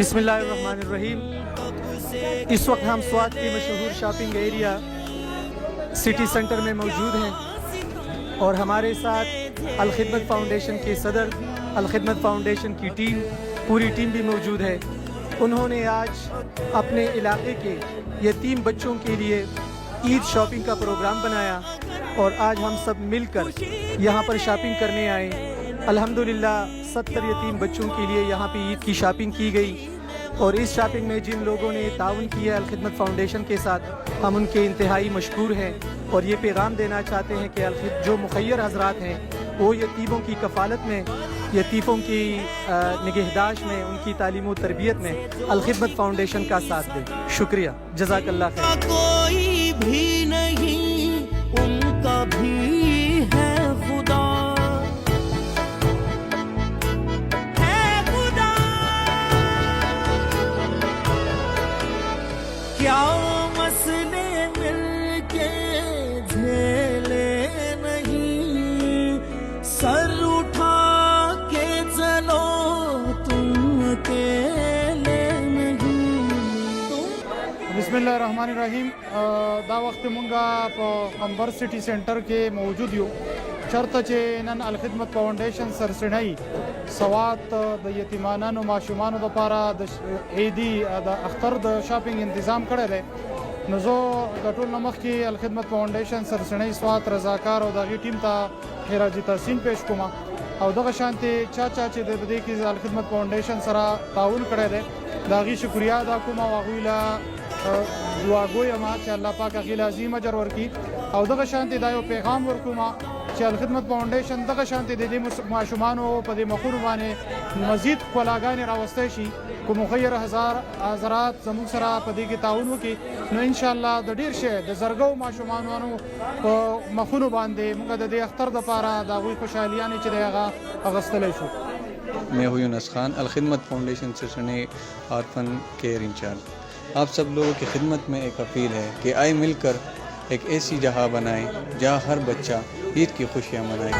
बिस्मिल्लाहिर्रहमानिर्रहीम। इस वक्त हम स्वात के मशहूर शॉपिंग एरिया सिटी सेंटर में मौजूद हैं और हमारे साथ अल-खिदमत फाउंडेशन के सदर, अल-खिदमत फाउंडेशन की टीम, पूरी टीम भी मौजूद है। उन्होंने आज अपने इलाके के यतीम बच्चों के लिए ईद शॉपिंग का प्रोग्राम बनाया और आज हम सब मिलकर यहाँ पर शॉपिंग करने आए। अल्हम्दुलिल्लाह 70 यतीम बच्चों के लिए यहाँ पे ईद की शॉपिंग की गई और इस शॉपिंग में जिन लोगों ने ताउन किया अल-खिदमत फाउंडेशन के साथ, हम उनके इंतहाई मशकूर हैं और ये पैगाम देना चाहते हैं कि जो मुखय्यर हजरात हैं वो यतीमों की कफ़ालत में, यतीमों की निगहदाश्त में, उनकी तालीम व तरबियत में अल-खिदमत फाउंडेशन का साथ दें। शुक्रिया, जज़ाकल्लाह खैर। कोई भी नहीं उनका भी है खुदा, क्या मसले मिलके झेले नहीं, सर उठा के चलो तुम अकेले नहीं। बिस्मिल्लाहिर्रहमानिर्रहीम। दा वक्त मुंगा अंबर सिटी सेंटर के मौजूद यो चरता चे नन अल-खिदमत फाउंडेशन सरसनाई सवात द यतीमानों माशुमानों द पारा द ईदी द अख्तर द शॉपिंग इंतज़ाम करे रहे नज़ो द टोल नमक की अल-खिदमत फाउंडेशन सरसनाई स्वात रजाकार और दागी टीम ता खैराजी तहसीन पेश कुमा और दगा शांति चाचा चे दे की अल-खिदमत फाउंडेशन सरा ताउन करे रहे दागी शुक्रिया अदा कुमा वागुला दुआ गोयमा चे अल्लाह पाक अखिल अजीम अजर वर्की और दगा शांति दायो पैगाम वर्कुमा चे अल-खिदमत फाउंडेशन दगा शांति दे माशुमानो पदे मखूर बाने मजीद कोलागाने रावस्ते शी को मुखय्यर हजरात जमुन सरा पदे के ताउन की नो इंशाअल्लाह द ढेर शे द जरगो माशुमानो मखूर बांधे मुका दे अख्तर द पारा दावी खुशहालियाने चे देगा अगस्तले शो। मैं हूँ यूनुस खान, अल-खिदमत फाउंडेशन से सुने ऑर्फन केयर इंचार्ज। आप सब लोगों की खिदमत में एक अपील है कि आए मिलकर एक ऐसी जगह बनाएं जहाँ हर बच्चा ईद की खुशियाँ मनाए।